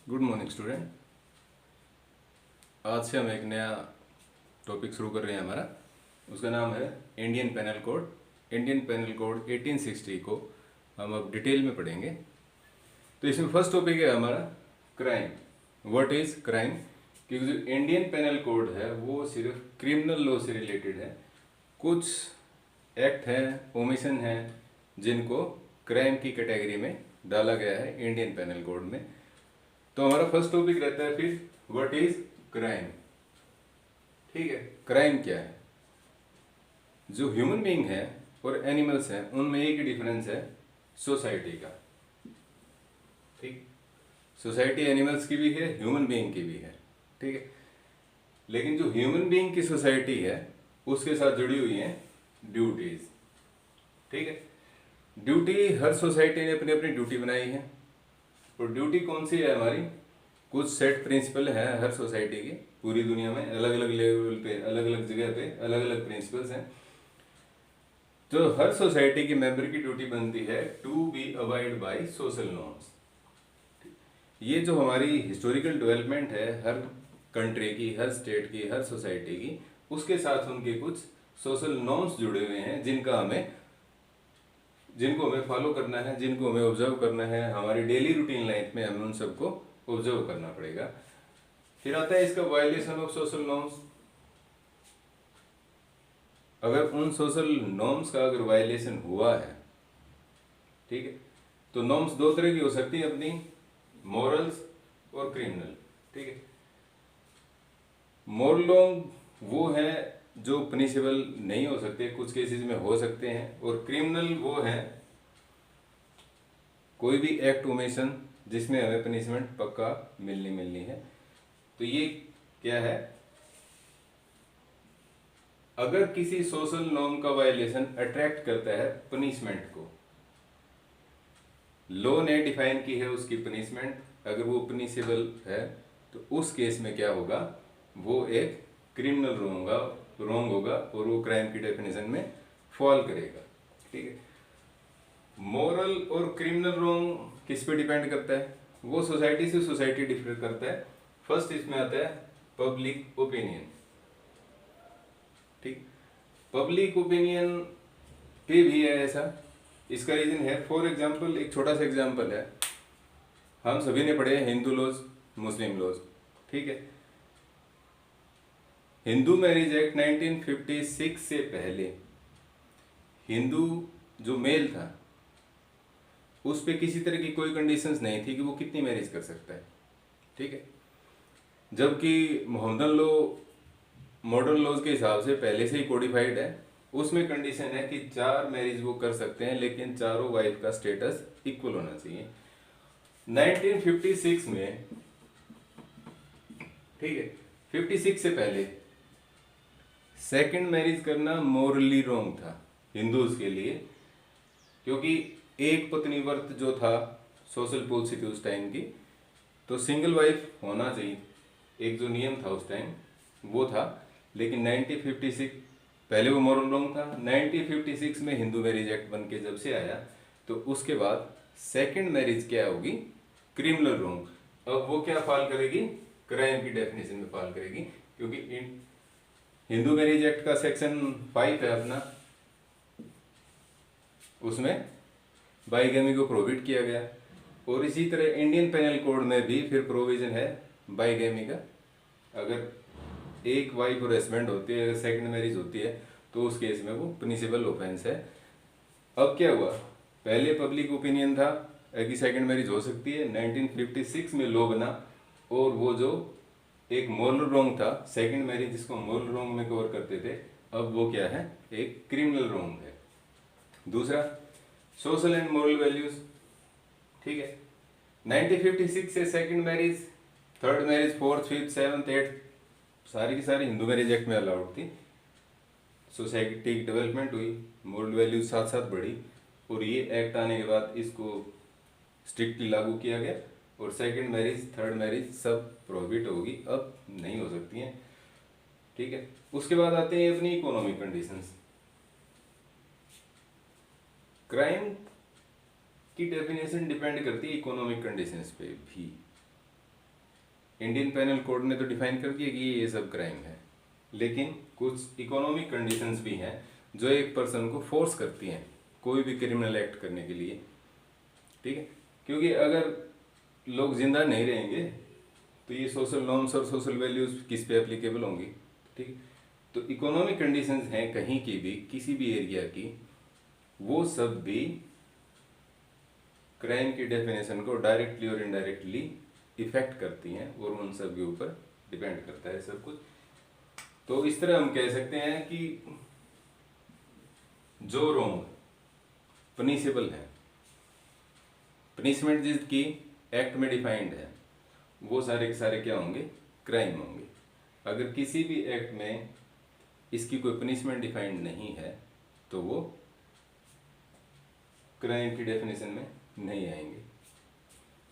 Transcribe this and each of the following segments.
Good morning student. आज से हम एक नया टॉपिक शुरू कर रहे हैं हमारा। उसका नाम है Indian penal code. Indian penal code 1860 को हम अब डिटेल में पढ़ेंगे। तो इसमें फर्स्ट टॉपिक है हमारा क्राइम। What is crime? क्योंकि जो इंडियन पेनल कोड है वो सिर्फ क्रिमिनल लॉ से रिलेटेड है। कुछ एक्ट हैं, ओमिशन हैं, जिनको क्राइम की कैटेगरी में डाला गया है इंडियन पेनल कोड में। तो हमारा फर्स्ट टॉपिक रहता है फिर व्हाट इज क्राइम। ठीक है, क्राइम क्या है? जो ह्यूमन बीइंग है और एनिमल्स हैं उनमें एक ही डिफरेंस है, सोसाइटी का। ठीक, सोसाइटी एनिमल्स की भी है, ह्यूमन बीइंग की भी है। ठीक है, लेकिन जो ह्यूमन बीइंग की सोसाइटी है उसके साथ जुड़ी हुई है ड्यूटीज। ठीक है, ड्यूटी हर सोसाइटी ने अपनी अपनी ड्यूटी बनाई है। और ड्यूटी कौन सी है हमारी? कुछ सेट प्रिंसिपल है हर सोसाइटी के। पूरी दुनिया में अलग अलग लेवल पे, अलग अलग जगह पे अलग अलग प्रिंसिपल्स हैं। जो हर सोसाइटी के मेंबर की ड्यूटी बनती है to be abide by social norms. ये जो हमारी हिस्टोरिकल डेवलपमेंट है हर कंट्री की, हर स्टेट की, हर सोसाइटी की, उसके साथ उनके कुछ सोशल नॉर्म्स जुड़े हुए हैं जिनको हमें फॉलो करना है, जिनको हमें ऑब्जर्व करना है। हमारी डेली रूटीन लाइफ में हमें उन सबको ऑब्जर्व करना पड़ेगा। फिर आता है इसका वायलेशन ऑफ सोशल नॉर्म्स। अगर उन सोशल नॉर्म्स का अगर वायलेशन हुआ है, ठीक है, तो नॉर्म्स दो तरह की हो सकती है अपनी, मॉरल्स और क्रिमिनल। ठीक है, मॉरल नॉर्म वो है जो पनिशेबल नहीं हो सकते, कुछ केसेस में हो सकते हैं। और क्रिमिनल वो है कोई भी एक्ट ओमिशन जिसमें हमें पनिशमेंट पक्का मिलनी है। तो ये क्या है? अगर किसी सोशल नॉर्म का वायलेशन अट्रैक्ट करता है पनिशमेंट को, लॉ ने डिफाइन की है उसकी पनिशमेंट, अगर वो पनिशेबल है तो उस केस में क्या होगा? वो एक क्रिमिनल रॉन्ग होगा और वो क्राइम की डेफिनेशन में फॉल करेगा। ठीक है, मॉरल और क्रिमिनल रॉन्ग किस पे डिपेंड करता है? वो सोसाइटी से सोसाइटी डिफर करता है। फर्स्ट इसमें आता है पब्लिक ओपिनियन। ठीक, पब्लिक ओपिनियन पे भी है ऐसा। इसका रीजन है, फॉर एग्जांपल एक छोटा सा एग्जांपल है, हम सभी ने पढ़े हिंदू लॉज, मुस्लिम लॉज। ठीक है, हिंदू मैरिज एक्ट 1956 से पहले हिंदू जो मेल था उस पे किसी तरह की कोई कंडीशंस नहीं थी कि वो कितनी मैरिज कर सकता है। ठीक है, जबकि मोहम्मदन लॉ मॉडर्न लॉज के हिसाब से पहले से ही कोडिफाइड है। उसमें कंडीशन है कि 4 मैरिज वो कर सकते हैं, लेकिन चारों वाइफ का स्टेटस इक्वल होना चाहिए। 1956 में, ठीक है, 56 से पहले सेकंड मैरिज करना मोरली रॉन्ग था हिंदूज के लिए, क्योंकि एक पत्नी व्रत जो था सोशल पॉलिसी थी उस टाइम की, तो सिंगल वाइफ होना चाहिए, एक जो नियम था उस टाइम वो था। लेकिन 1956 पहले वो मोरल रॉन्ग था। 1956 में हिंदू मैरिज एक्ट बन के जब से आया तो उसके बाद सेकंड मैरिज क्या होगी? Criminal wrong. अब वो क्या फॉल करेगी? क्राइम की डेफिनेशन में फॉल करेगी, क्योंकि हिंदू मैरिज एक्ट का सेक्शन 5 है अपना, उसमें बाइगेमी को प्रोहिबिट किया गया। और इसी तरह इंडियन पेनल कोड में भी फिर प्रोविजन है बाइगेमी का। अगर एक वाइफ और हस्बैंड होती है, अगर सेकंड मैरिज होती है तो उस केस में वो पनिशेबल ऑफेंस है। अब क्या हुआ? पहले पब्लिक ओपिनियन था कि सेकंड मैरिज हो सकती है, 1956 में लॉ बना और वो जो एक मोरल रॉन्ग था सेकंड मैरिज, जिसको मोरल रॉन्ग में कवर करते थे, अब वो क्या है? एक क्रिमिनल रॉन्ग है। दूसरा, सोशल एंड मोरल वैल्यूज। ठीक है, 1956 से second marriage, third marriage, fourth, fifth, seventh, eighth सारी की सारी हिंदू मैरिज एक्ट में अलाउड थी। सोसाइटी की डेवलपमेंट हुई, मोरल वैल्यूज साथ साथ बढ़ी, और ये एक्ट आने के बाद इसको स्ट्रिक्टली लागू किया गया और सेकंड मैरिज, थर्ड मैरिज सब प्रोहिबिट होगी, अब नहीं हो सकती हैं। ठीक है, उसके बाद आते हैं अपनी इकोनॉमिक कंडीशंस। क्राइम की डेफिनेशन डिपेंड करती है इकोनॉमिक कंडीशंस पे भी। इंडियन पेनल कोड ने तो डिफाइन कर दिया कि ये सब क्राइम है, लेकिन कुछ इकोनॉमिक कंडीशंस भी हैं जो एक पर्सन को फोर्स करती हैं कोई भी क्रिमिनल एक्ट करने के लिए, ठीक है। क्योंकि अगर लोग जिंदा नहीं रहेंगे तो ये सोशल नॉर्म्स और सोशल वैल्यूज किस पे एप्लीकेबल होंगी, ठीक। तो इकोनॉमिक कंडीशंस हैं कहीं की भी, किसी भी एरिया की, वो सब भी क्राइम की डेफिनेशन को डायरेक्टली और इनडायरेक्टली इफेक्ट करती हैं और उन सब के ऊपर डिपेंड करता है सब कुछ। तो इस तरह हम कह सकते हैं कि जो रोंग पनिशेबल है, पनिशमेंट जिसकी एक्ट में डिफाइंड है, वो सारे के सारे क्या होंगे, क्राइम होंगे। अगर किसी भी एक्ट में इसकी कोई पनिशमेंट डिफाइंड नहीं है तो वो क्राइम की डेफिनेशन में नहीं आएंगे।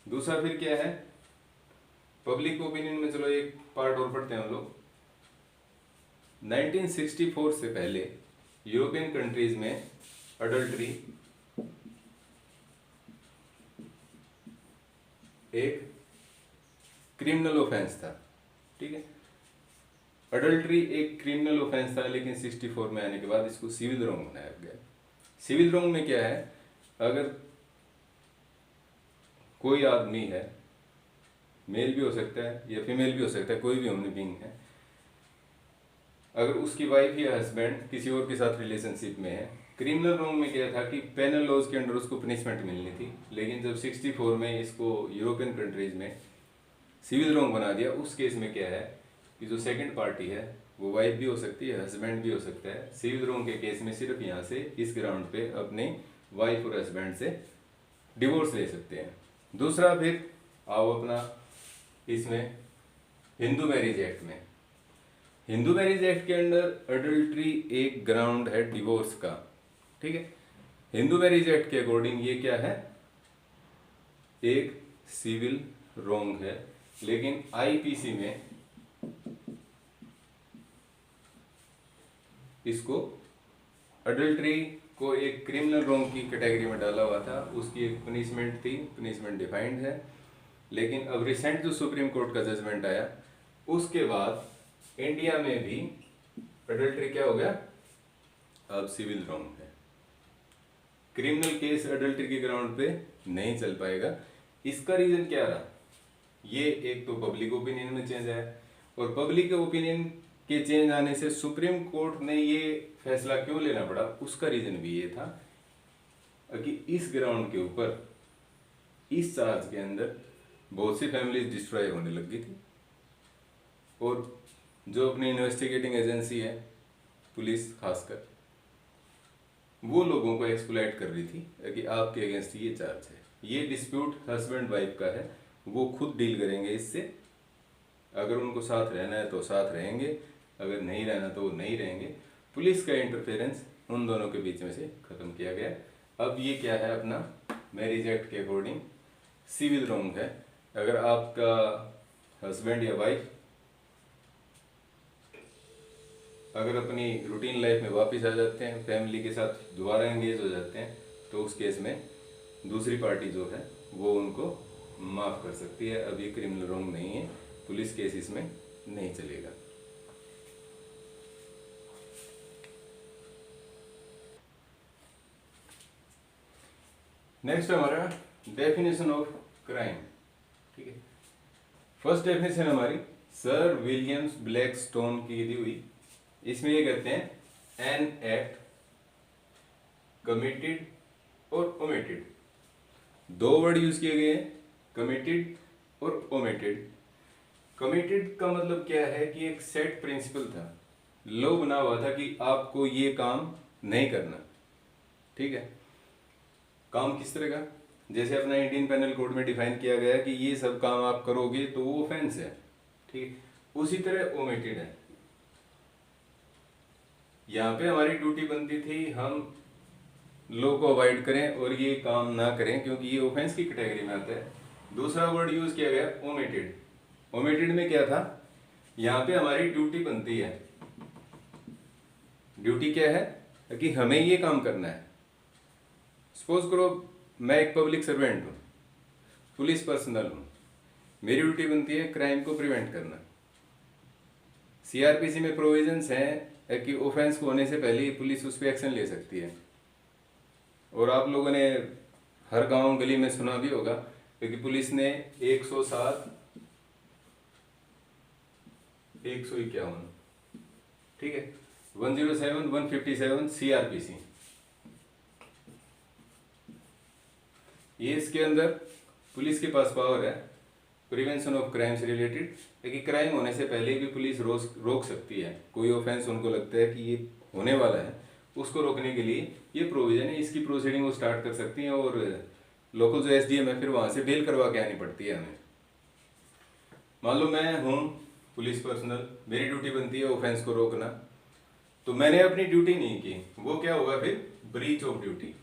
दूसरा फिर क्या है, पब्लिक ओपिनियन में, चलो एक पार्ट और पढ़ते हैं हम लोग। 1964 से पहले यूरोपियन कंट्रीज में अडल्ट्री एक क्रिमिनल ऑफेंस था, ठीक है। अडल्ट्री एक क्रिमिनल ऑफेंस था, लेकिन 64 में आने के बाद इसको सिविल रोंग बनाया गया। सिविल रोंग में क्या है, अगर कोई आदमी है, मेल भी हो सकता है या फीमेल भी हो सकता है, कोई भी ह्यूमन बीइंग है, अगर उसकी वाइफ या हस्बैंड किसी और के साथ रिलेशनशिप में है। क्रिमिनल रोंग में क्या था कि पेनल लॉज के अंडर उसको पनिशमेंट मिलनी थी, लेकिन जब 64 में इसको यूरोपियन कंट्रीज में सिविल रोंग बना दिया, उस केस में क्या है कि जो सेकंड पार्टी है वो वाइफ भी हो सकती है, हस्बैंड भी हो सकता है। सिविल रोंग के केस में सिर्फ यहाँ से इस ग्राउंड पे अपने वाइफ और हस्बैंड से डिवोर्स ले सकते हैं। दूसरा फिर आओ अपना इसमें हिंदू मैरिज एक्ट में। हिंदू मैरिज एक्ट के अंडर अडल्ट्री एक ग्राउंड है डिवोर्स का, ठीक है। हिंदू मैरिज एक्ट के अकॉर्डिंग ये क्या है, एक सिविल रोंग है, लेकिन आईपीसी में इसको अडल्ट्री को एक क्रिमिनल रोंग की कैटेगरी में डाला हुआ था। उसकी एक पनिशमेंट थी, पनिशमेंट डिफाइंड है, लेकिन अब रिसेंट जो सुप्रीम कोर्ट का जजमेंट आया उसके बाद इंडिया में भी अडल्ट्री क्या हो गया, अब सिविल रोंग है। क्रिमिनल केस अडल्ट्री के ग्राउंड पे नहीं चल पाएगा। इसका रीजन क्या रहा, ये एक तो पब्लिक ओपिनियन में चेंज आया, और पब्लिक ओपिनियन के चेंज आने से सुप्रीम कोर्ट ने ये फैसला क्यों लेना पड़ा, उसका रीजन भी ये था कि इस ग्राउंड के ऊपर, इस चार्ज के अंदर बहुत सी फैमिलीज डिस्ट्रॉय होने लग गई थी, और जो अपनी इन्वेस्टिगेटिंग एजेंसी है, पुलिस खासकर, वो लोगों को एक्सप्लॉइट कर रही थी कि आपके अगेंस्ट ये चार्ज है, ये डिस्प्यूट हस्बैंड वाइफ का है, वो खुद डील करेंगे इससे। अगर उनको साथ रहना है तो साथ रहेंगे, अगर नहीं रहना तो वो नहीं रहेंगे। पुलिस का इंटरफेरेंस उन दोनों के बीच में से खत्म किया गया। अब ये क्या है, अपना मैरिज एक्ट के अकॉर्डिंग सिविल रोंग है। अगर आपका हस्बैंड या वाइफ अगर अपनी रूटीन लाइफ में वापस आ जाते हैं, फैमिली के साथ दोबारा एंगेज हो जाते हैं, तो उस केस में दूसरी पार्टी जो है वो उनको माफ़ कर सकती है। अब ये क्रिमिनल रोंग नहीं है, पुलिस केस इसमें नहीं चलेगा। नेक्स्ट हमारा डेफिनेशन ऑफ क्राइम, ठीक है। फर्स्ट डेफिनेशन हमारी सर विलियम्स ब्लैकस्टोन की दी हुई। इसमें ये कहते हैं एन एक्ट कमिटेड और ओमिटेड, दो वर्ड यूज किए गए हैं, कमिटेड और ओमिटेड। कमिटेड का मतलब क्या है कि एक सेट प्रिंसिपल था, लॉ बना हुआ था कि आपको ये काम नहीं करना, ठीक है। काम किस तरह का, जैसे अपना इंडियन पेनल कोड में डिफाइन किया गया है कि ये सब काम आप करोगे तो वो ऑफेंस है, ठीक। उसी तरह ओमिटेड है। यहाँ पे हमारी ड्यूटी बनती थी हम लॉ को अवॉइड करें और ये काम ना करें, क्योंकि ये ऑफेंस की कैटेगरी में आता है। दूसरा वर्ड यूज किया गया ओमिटेड। ओमिटेड में क्या था, यहाँ पे हमारी ड्यूटी बनती है। ड्यूटी क्या है कि हमें ये काम करना है। सपोज करो मैं एक पब्लिक सर्वेंट हूँ, पुलिस पर्सनल हूँ, मेरी ड्यूटी बनती है क्राइम को प्रिवेंट करना। सीआरपीसी में प्रोविजंस हैं कि ऑफेंस को होने से पहले ही पुलिस उस पर एक्शन ले सकती है। और आप लोगों ने हर गांव गली में सुना भी होगा क्योंकि पुलिस ने 107 151, ठीक है, 107 157 सीआरपीसी, ये इसके अंदर पुलिस के पास पावर है प्रिवेंशन ऑफ क्राइम से रिलेटेड, लेकिन क्राइम होने से पहले भी पुलिस रोक सकती है। कोई ऑफेंस उनको लगता है कि ये होने वाला है, उसको रोकने के लिए ये प्रोविजन है, इसकी प्रोसीडिंग वो स्टार्ट कर सकती हैं। और लोकल जो एसडीएम है फिर वहाँ से बेल करवा के आनी पड़ती है हमें। मान लो मैं हूँ पुलिस पर्सनल, मेरी ड्यूटी बनती है ऑफेंस को रोकना, तो मैंने अपनी ड्यूटी नहीं की, वो क्या होगा फिर ब्रीच ऑफ ड्यूटी।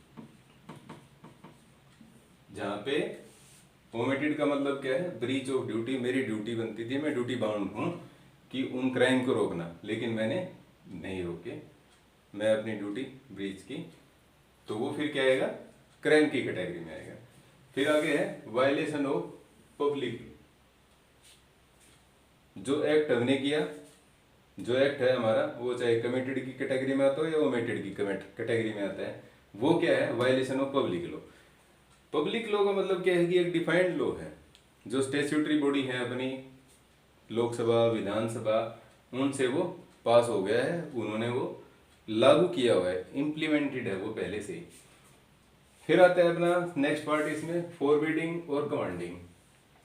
जहाँ पे ओमिटेड का मतलब क्या है, ब्रीच ऑफ ड्यूटी। मेरी ड्यूटी बनती थी, मैं ड्यूटी बाउंड हूँ कि उन क्राइम को रोकना, लेकिन मैंने नहीं रोके, मैं अपनी ड्यूटी ब्रीच की, तो वो फिर क्या आएगा, क्राइम की कैटेगरी में आएगा। फिर आगे है वायलेशन ऑफ पब्लिक। जो एक्ट हमने किया, जो एक्ट है हमारा, वो चाहे कमिटेड की कैटेगरी में आता हो या ओमिटेड की कैटेगरी में आता है, वो क्या है, violation of public law. Public law का मतलब क्या है कि एक डिफाइंड लॉ है, जो स्टैट्यूटरी बॉडी है अपनी, लोकसभा विधानसभा, उनसे वो पास हो गया है, उन्होंने वो लागू किया हुआ है, इम्प्लीमेंटेड है वो पहले से ही। फिर आता है अपना नेक्स्ट पार्ट इसमें, फॉरबिडिंग और कमांडिंग,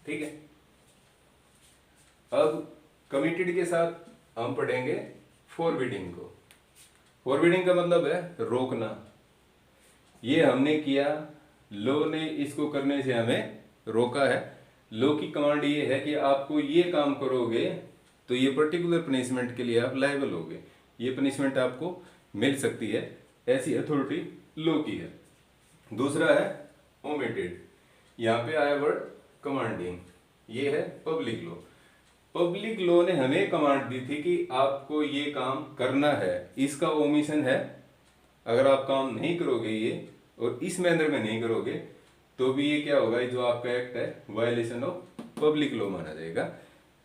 ठीक है। अब कमिटेड के साथ हम पढ़ेंगे फॉरबिडिंग को। फॉरबिडिंग का मतलब है रोकना। ये हमने किया, लॉ ने इसको करने से हमें रोका है। लॉ की कमांड ये है कि आपको ये काम करोगे तो ये पर्टिकुलर पनिशमेंट के लिए आप लायबल होगे, ये पनिशमेंट आपको मिल सकती है, ऐसी अथॉरिटी लॉ की है। दूसरा है ओमिटेड, यहाँ पे आया वर्ड कमांडिंग, ये है पब्लिक लॉ। पब्लिक लॉ ने हमें कमांड दी थी कि आपको ये काम करना है, इसका ओमिशन है, अगर आप काम नहीं करोगे ये और इस मैनर में नहीं करोगे तो भी ये क्या होगा, जो आपका एक्ट है वायलेशन ऑफ पब्लिक लॉ माना जाएगा।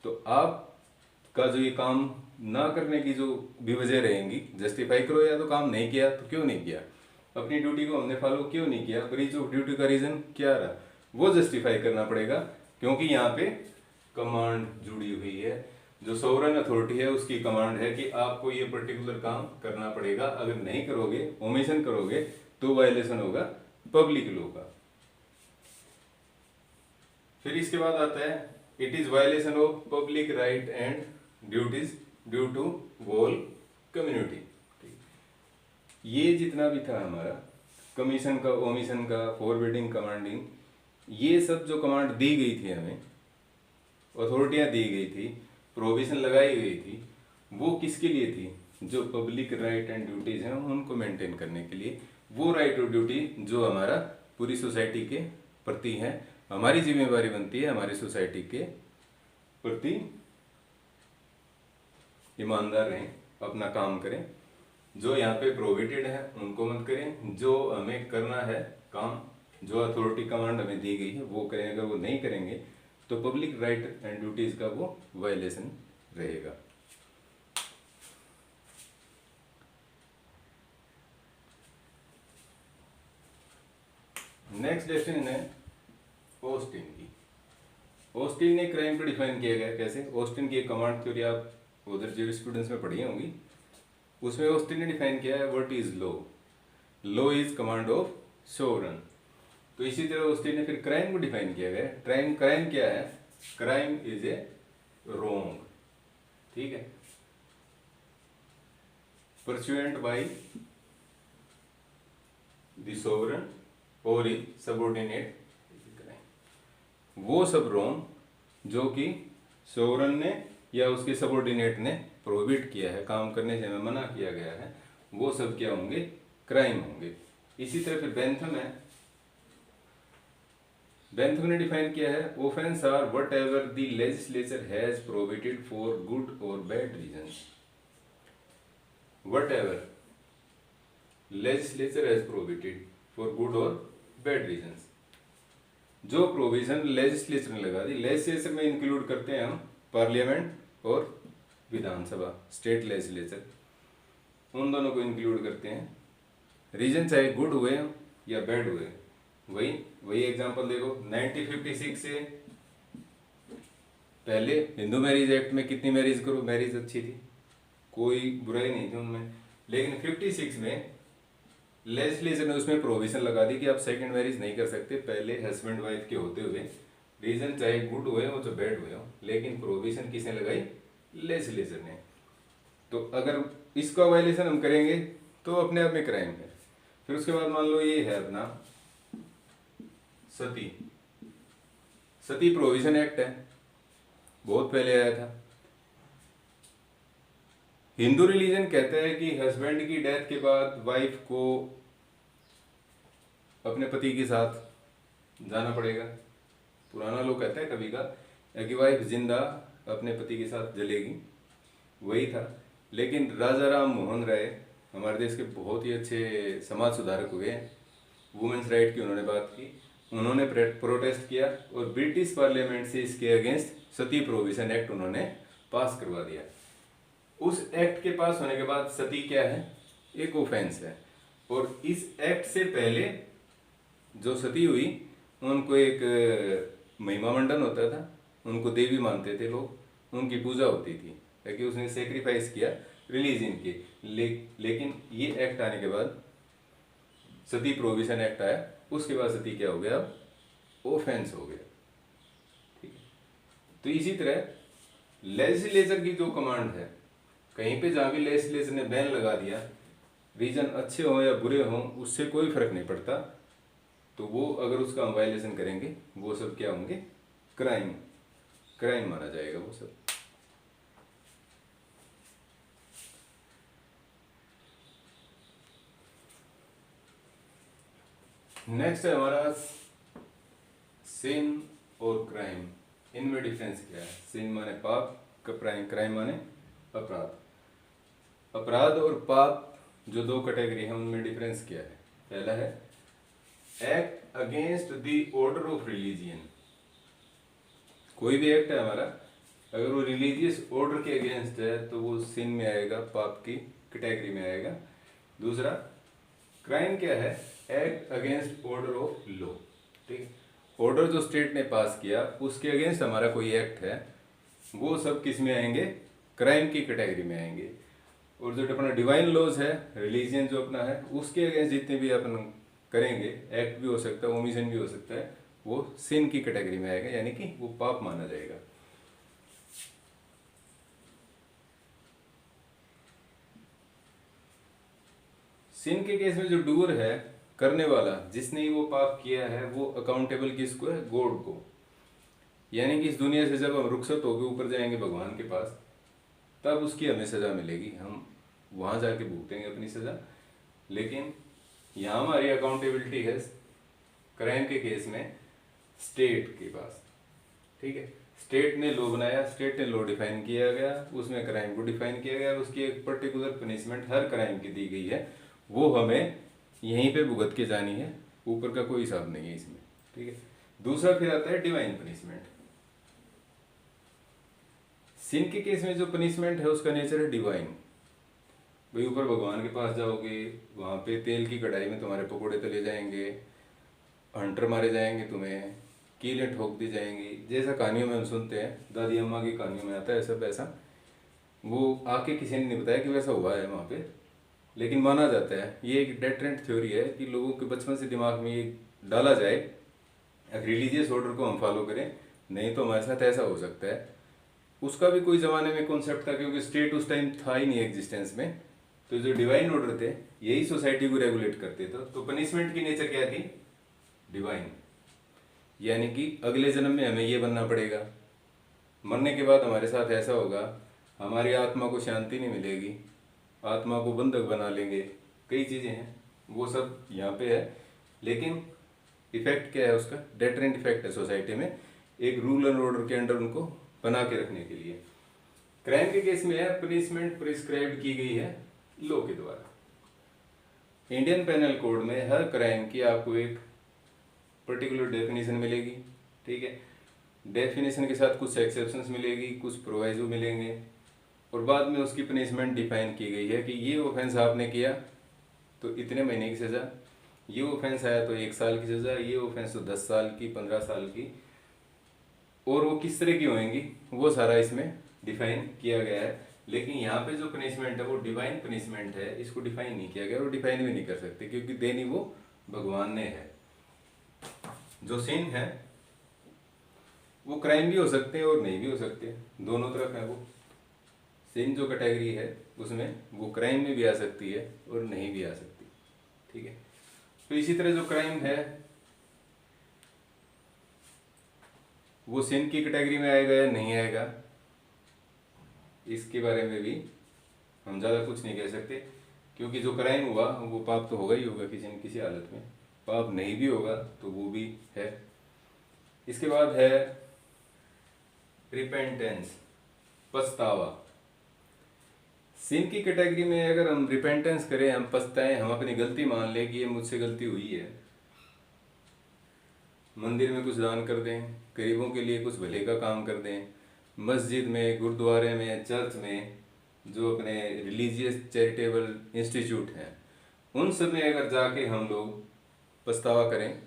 तो आपका जो ये काम ना करने की जो भी वजह रहेंगी, जस्टिफाई करो, या तो काम नहीं किया तो क्यों नहीं किया, अपनी ड्यूटी को हमने फॉलो क्यों नहीं किया, ब्रीच ऑफ ड्यूटी का रीजन क्या रहा, वो जस्टिफाई करना पड़ेगा। क्योंकि यहाँ पे कमांड जुड़ी हुई है, जो सोवरेन अथॉरिटी है उसकी कमांड है कि आपको ये पर्टिकुलर काम करना पड़ेगा, अगर नहीं करोगे, ओमिशन करोगे, तो वायलेशन होगा पब्लिक लॉ का। फिर इसके बाद आता है it is violation of public right and duties due to whole community. ये जितना भी था हमारा कमीशन का, ओमिशन का, फॉरवर्डिंग, कमांडिंग, ये सब जो कमांड दी गई थी हमें, अथॉरिटियां दी गई थी, प्रोविजन लगाई गई थी, वो किसके लिए थी, जो पब्लिक राइट एंड ड्यूटीज हैं उनको मेंटेन करने के लिए। वो राइट और ड्यूटी जो हमारा पूरी सोसाइटी के प्रति है, हमारी जिम्मेवारी बनती है हमारी सोसाइटी के प्रति ईमानदार रहें, अपना काम करें, जो यहाँ पे प्रोहिबिटेड है उनको मत करें, जो हमें करना है काम, जो अथॉरिटी कमांड हमें दी गई है वो करें। अगर वो नहीं करेंगे तो पब्लिक राइट एंड ड्यूटीज का वो वायलेशन रहेगा। नेक्स्ट डेफिनेशन है ऑस्टिन की। ऑस्टिन ने क्राइम को डिफाइन किया गया कैसे, ऑस्टिन की एक कमांड थ्योरी आप उधर जूरिस्प्रूडेंस में पढ़ी होंगी, उसमें ऑस्टिन ने डिफाइन किया है what is law, law is command of sovereign. तो इसी तरह ऑस्टिन ने फिर क्राइम को डिफाइन किया गया, क्राइम क्या है, क्राइम इज ए रोंग, ठीक है, परस्यूएंट बाय द सोवरेन और इज सबऑर्डिनेट, वो सब रोंग जो कि सोवरेन ने या उसके सबऑर्डिनेट ने प्रोहिबिट किया है, काम करने से हमें मना किया गया है, वो सब क्या होंगे, क्राइम होंगे। इसी तरह फिर बेंथम है, बेंथम ने डिफाइन किया है offence are whatever the legislature has prohibited for good और bad reasons. Whatever legislature has prohibited for good और बैड रीजंस। जो प्रोविजन लेजिस्लेचर ने लगा दी, लेजिस्लेचर में इंक्लूड करते हैं हम पार्लियामेंट और विधानसभा, स्टेट लेजिस्लेचर, उन दोनों को इंक्लूड करते हैं। रीजन चाहे गुड हुए या बैड हुए, वही वही एग्जांपल देखो, 1956 से पहले हिंदू मैरिज एक्ट में कितनी मैरिज करो, मैरिज अच्छी थी, कोई बुराई नहीं थी उनमें। लेकिन 56 में लेजिस्लेचर ने उसमें प्रोविजन लगा दी कि आप सेकंड मैरिज नहीं कर सकते पहले हस्बैंड वाइफ के होते हुए, रीजन चाहे गुड हुए हो चाहे बैड हुए हो, लेकिन प्रोविजन किसने लगाई, लेजिस्लेचर ने। तो अगर इसका वायलेशन हम करेंगे तो अपने आप में क्राइम है। फिर उसके बाद मान लो ये है अपना सती, सती प्रोविजन एक्ट है, बहुत पहले आया था। हिंदू रिलीजन कहता है कि हस्बैंड की डेथ के बाद वाइफ को अपने पति के साथ जाना पड़ेगा। पुराना लोग कहता है कभी का कि वाइफ जिंदा अपने पति के साथ जलेगी, वही था। लेकिन राजा राम मोहन राय हमारे देश के बहुत ही अच्छे समाज सुधारक हुए हैं, वुमेन्स राइट की उन्होंने बात की, उन्होंने प्रोटेस्ट किया और ब्रिटिश पार्लियामेंट से इसके अगेंस्ट सती प्रोविजन एक्ट उन्होंने पास करवा दिया। उस एक्ट के पास होने के बाद सती क्या है, एक ऑफेंस है। और इस एक्ट से पहले जो सती हुई उनको एक महिमा मंडन होता था, उनको देवी मानते थे लोग, उनकी पूजा होती थी ताकि उसने सेक्रीफाइस किया रिलीजन के। लेकिन ये एक्ट आने के बाद सती प्रोविजन एक्ट आया, उसके बाद सती क्या हो गया, अब ऑफेंस हो गया। ठीक है, तो इसी तरह लेजिस्लेचर की जो कमांड है, कहीं पे जहाँ भी लेजिस्लेचर ने बैन लगा दिया, रीजन अच्छे हो या बुरे हों उससे कोई फर्क नहीं पड़ता, तो वो अगर उसका हम वायलेशन करेंगे वो सब क्या होंगे, क्राइम, क्राइम माना जाएगा वो सब। नेक्स्ट है हमारा सिन और क्राइम, इनमें डिफरेंस क्या है। सिन माने पाप, क्राइम माने अपराध। अपराध और पाप जो दो कैटेगरी है उनमें डिफरेंस क्या है। पहला है act against the order of religion, कोई भी एक्ट है हमारा अगर वो रिलीजियस ऑर्डर के अगेंस्ट है तो वो सिन में आएगा, पाप की कैटेगरी में आएगा। दूसरा क्राइम क्या है, act against order of law. ठीक है, ऑर्डर जो स्टेट ने पास किया उसके अगेंस्ट हमारा कोई एक्ट है, वो सब किस में आएंगे, क्राइम की कैटेगरी में आएंगे। और जो अपना डिवाइन लॉज है, रिलीजियन जो अपना है, उसके अगेंस्ट जितने भी अपन करेंगे, एक्ट भी हो सकता है, ओमिशन भी हो सकता है, वो सिन की कैटेगरी में आएगा, यानी कि वो पाप माना जाएगा। सिन के केस में जो डूअर है, करने वाला, जिसने वो पाप किया है, वो अकाउंटेबल किसको है, गॉड को। यानी कि इस दुनिया से जब हम रुखसत होकर ऊपर जाएंगे भगवान के पास, तब उसकी हमें सजा मिलेगी, हम वहां जाके भुगतेंगे अपनी सजा। लेकिन यहाँ हमारी अकाउंटेबिलिटी है क्राइम के केस में स्टेट के पास। ठीक है, स्टेट ने लॉ बनाया, स्टेट ने लॉ डिफाइन किया गया, उसमें क्राइम को डिफाइन किया गया, उसकी एक पर्टिकुलर पनिशमेंट हर क्राइम की दी गई है, वो हमें यहीं पे भुगत के जानी है, ऊपर का कोई हिसाब नहीं है इसमें। ठीक है, दूसरा फिर आता है डिवाइन पनिशमेंट। सिन के केस में जो पनिशमेंट है उसका नेचर है डिवाइन। भाई ऊपर भगवान के पास जाओगे, वहां पे तेल की कढ़ाई में तुम्हारे पकोड़े तले जाएंगे, हंटर मारे जाएंगे, तुम्हें कीलें ठोक दी जाएंगी, जैसा कहानियों में हम सुनते हैं, दादी अम्मा की कहानियों में आता है ऐसा वैसा। वो आके किसी ने नहीं बताया कि वैसा हुआ है वहाँ पे, लेकिन माना जाता है। ये एक डेटरेंट थ्योरी है कि लोगों के बचपन से दिमाग में ये डाला जाए, रिलीजियस ऑर्डर को हम फॉलो करें, नहीं तो हमारे साथ ऐसा हो सकता है। उसका भी कोई ज़माने में कॉन्सेप्ट था, क्योंकि स्टेट उस टाइम था ही नहीं एग्जिस्टेंस में, तो जो डिवाइन ऑर्डर थे यही सोसाइटी को रेगुलेट करते थे। तो पनिशमेंट की नेचर क्या थी, डिवाइन, यानी कि अगले जन्म में हमें ये बनना पड़ेगा, मरने के बाद हमारे साथ ऐसा होगा, हमारी आत्मा को शांति नहीं मिलेगी, आत्मा को बंधक बना लेंगे, कई चीज़ें हैं, वो सब यहाँ पे है। लेकिन इफेक्ट क्या है उसका, डेटरेंट इफेक्ट है सोसाइटी में, एक रूल एंड ऑर्डर के अंडर उनको बना के रखने के लिए। क्राइम के केस में है पनिशमेंट प्रिस्क्राइब की गई है लॉ के द्वारा। इंडियन पेनल कोड में हर क्राइम की आपको एक पर्टिकुलर डेफिनेशन मिलेगी, ठीक है। डेफिनेशन के साथ कुछ एक्सेप्शंस मिलेगी, कुछ प्रोवाइजो मिलेंगे, और बाद में उसकी पनिशमेंट डिफाइन की गई है कि ये ऑफेंस आपने किया तो इतने महीने की सज़ा, ये ऑफेंस आया तो 1 साल की सज़ा, ये ऑफेंस तो 10 साल की, 15 साल की, और वो किस तरह की होंगी वो सारा इसमें डिफाइन किया गया है। लेकिन यहाँ पे जो पनिशमेंट है वो डिवाइन पनिशमेंट है, इसको डिफाइन नहीं किया गया और डिफाइन भी नहीं कर सकते क्योंकि देनी वो भगवान ने है। जो सिन है वो क्राइम भी हो सकते हैं और नहीं भी हो सकते, दोनों तरफ है वो। सिन जो कैटेगरी है उसमें वो क्राइम में भी आ सकती है और नहीं भी आ सकती, ठीक है। तो इसी तरह जो क्राइम है वो सिन की कैटेगरी में आएगा या नहीं आएगा, इसके बारे में भी हम ज़्यादा कुछ नहीं कह सकते, क्योंकि जो क्राइम हुआ वो पाप तो होगा ही होगा किसी न किसी हालत में, पाप नहीं भी होगा तो वो भी है। इसके बाद है रिपेंटेंस, पछतावा। सिन की कैटेगरी में अगर हम रिपेंटेंस करें, हम पछताएं, हम अपनी गलती मान लें कि ये मुझसे गलती हुई है, मंदिर में कुछ दान कर दें, गरीबों के लिए कुछ भले का काम कर दें, मस्जिद में, गुरुद्वारे में, चर्च में, जो अपने रिलीजियस चैरिटेबल इंस्टीट्यूट हैं उन सब में अगर जाके हम लोग पछतावा करें,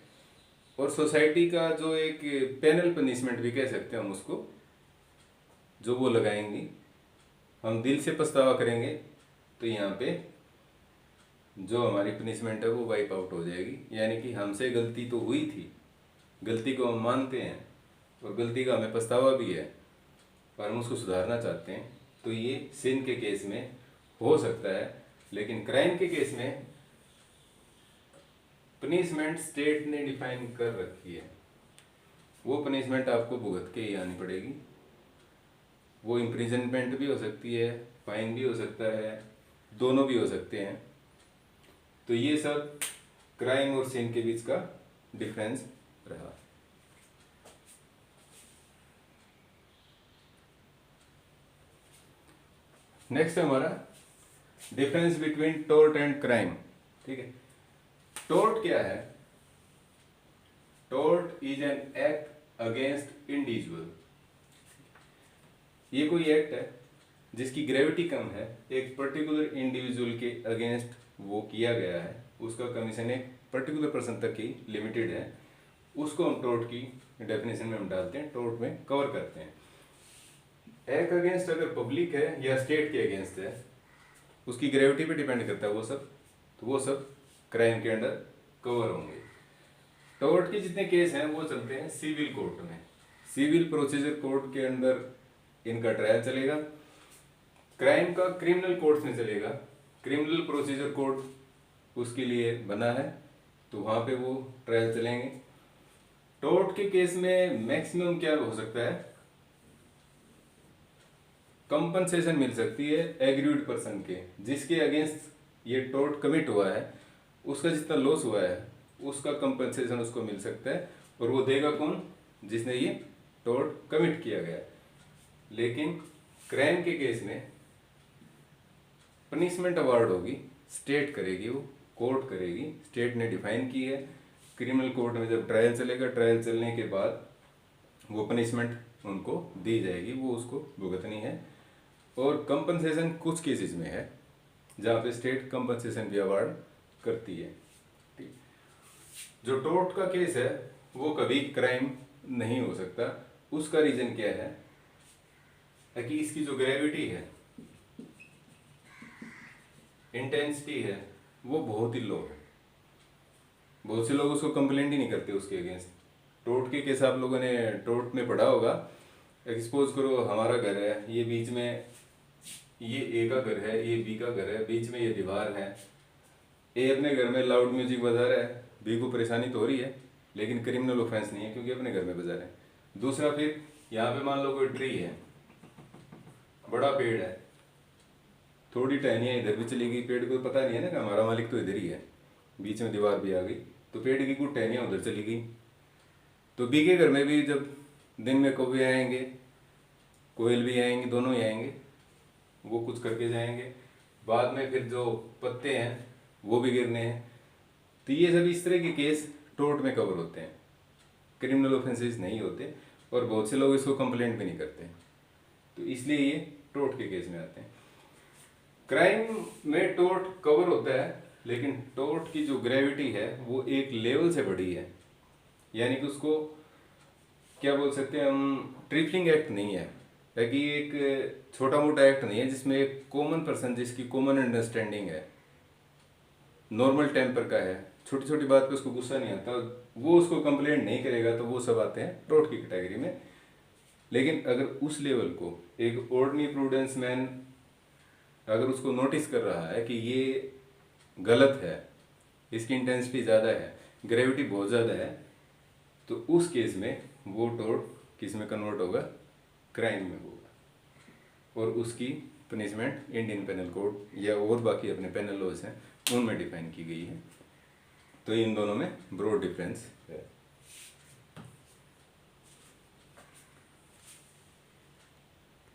और सोसाइटी का जो एक पेनल पनिशमेंट भी कह सकते हैं हम उसको, जो वो लगाएंगी, हम दिल से पछतावा करेंगे तो यहाँ पे जो हमारी पनिशमेंट है वो वाइप आउट हो जाएगी। यानी कि हमसे गलती तो हुई थी, गलती को हम मानते हैं और गलती का हमें पछतावा भी है और हम उसको सुधारना चाहते हैं, तो ये सिन के केस में हो सकता है। लेकिन क्राइम के केस में पनिशमेंट स्टेट ने डिफाइन कर रखी है, वो पनिशमेंट आपको भुगत के ही आनी पड़ेगी। वो इम्प्रिजनमेंट भी हो सकती है, फाइन भी हो सकता है, दोनों भी हो सकते हैं। तो ये सब क्राइम और सिन के बीच का डिफरेंस रहा। नेक्स्ट है हमारा difference between tort and crime, ठीक है। टोर्ट क्या है? Tort is an act against individual. ये कोई एक्ट है जिसकी ग्रेविटी कम है, एक पर्टिकुलर इंडिविजुअल के अगेंस्ट वो किया गया है, उसका कमीशन एक पर्टिकुलर पर्सन तक ही लिमिटेड है, उसको हम टोर्ट की डेफिनेशन में हम डालते हैं, टोर्ट में कवर करते हैं। एक्ट अगेंस्ट अगर पब्लिक है या स्टेट के अगेंस्ट है, उसकी ग्रेविटी पे डिपेंड करता है वो सब, तो वो सब क्राइम के अंडर कवर होंगे। टोर्ट के जितने केस हैं वो चलते हैं सिविल कोर्ट में, सिविल प्रोसीजर कोर्ट के अंदर इनका ट्रायल चलेगा। क्राइम का क्रिमिनल कोर्ट में चलेगा, क्रिमिनल प्रोसीजर कोर्ट उसके लिए बना है, तो वहाँ पे वो ट्रायल चलेंगे। टोर्ट के केस में मैक्सिमम क्या हो सकता है, कंपनसेशन मिल सकती है एग्रीड पर्सन के, जिसके अगेंस्ट ये टोर्ट कमिट हुआ है, उसका जितना लॉस हुआ है उसका कंपनसेशन उसको मिल सकता है, और वो देगा कौन? जिसने ये टोर्ट कमिट किया गया। लेकिन क्राइम के केस में पनिशमेंट अवार्ड होगी, स्टेट करेगी, वो कोर्ट करेगी, स्टेट ने डिफाइन की है। क्रिमिनल कोर्ट में जब ट्रायल चलेगा, ट्रायल चलने के बाद वो पनिशमेंट उनको दी जाएगी, वो उसको भुगतनी है। और कंपनसेशन कुछ केसेस में है जहाँ पे स्टेट कंपनसेशन भी अवार्ड करती है, ठीक। जो टोर्ट का केस है वो कभी क्राइम नहीं हो सकता। उसका रीजन क्या है कि इसकी जो ग्रेविटी है, इंटेंसिटी है, वो बहुत ही लो है। बहुत से लोग उसको कंप्लेंट ही नहीं करते उसके अगेंस्ट। टोर्ट के केस आप लोगों ने टोर्ट में पढ़ा होगा, एक्सपोज करो हमारा घर है, ये बीच में ये ए का घर है, ये बी का घर है, बीच में ये दीवार है, ए अपने घर में लाउड म्यूजिक बजा रहा है, बी को परेशानी तो हो रही है लेकिन क्रिमिनल ऑफेंस नहीं है क्योंकि अपने घर में बजा रहे हैं। दूसरा, फिर यहाँ पे मान लो कोई ट्री है, बड़ा पेड़ है, थोड़ी टहनियाँ इधर भी चली गई, पेड़ को पता नहीं है ना कि हमारा मालिक तो इधर ही है, बीच में दीवार भी आ गई, तो पेड़ की कुछ टहनियाँ उधर चली गई। तो बी के घर में भी जब दिन में कौवे आएंगे, कोयल भी आएंगे, दोनों ही आएंगे, वो कुछ करके जाएंगे, बाद में फिर जो पत्ते हैं वो भी गिरने हैं। तो ये सब इस तरह के केस टोर्ट में कवर होते हैं। क्रिमिनल ऑफेंसेस नहीं होते और बहुत से लोग इसको कंप्लेंट भी नहीं करते, तो इसलिए ये टोर्ट के केस में आते हैं। क्राइम में टोर्ट कवर होता है, लेकिन टोर्ट की जो ग्रेविटी है वो एक लेवल से बड़ी है, यानी कि उसको क्या बोल सकते हैं हम, ट्रिपलिंग एक्ट नहीं है, ताकि एक छोटा मोटा एक्ट नहीं है जिसमें एक कॉमन पर्सन जिसकी कॉमन अंडरस्टैंडिंग है, नॉर्मल टेम्पर का है, छोटी छोटी बात पे उसको गुस्सा नहीं आता, वो उसको कंप्लेंट नहीं करेगा, तो वो सब आते हैं टोर्ट की कैटेगरी में। लेकिन अगर उस लेवल को एक ऑर्डिनरी प्रूडेंस मैन अगर उसको नोटिस कर रहा है कि ये गलत है, इसकी इंटेंसिटी ज़्यादा है, ग्रेविटी बहुत ज़्यादा है, तो उस केस में वो टोर्ट किस में कन्वर्ट होगा, क्राइम में होगा, और उसकी पनिशमेंट इंडियन पेनल कोड या और बाकी अपने पेनल लॉज हैं उनमें डिफाइन की गई है। तो इन दोनों में ब्रॉड डिफरेंस है।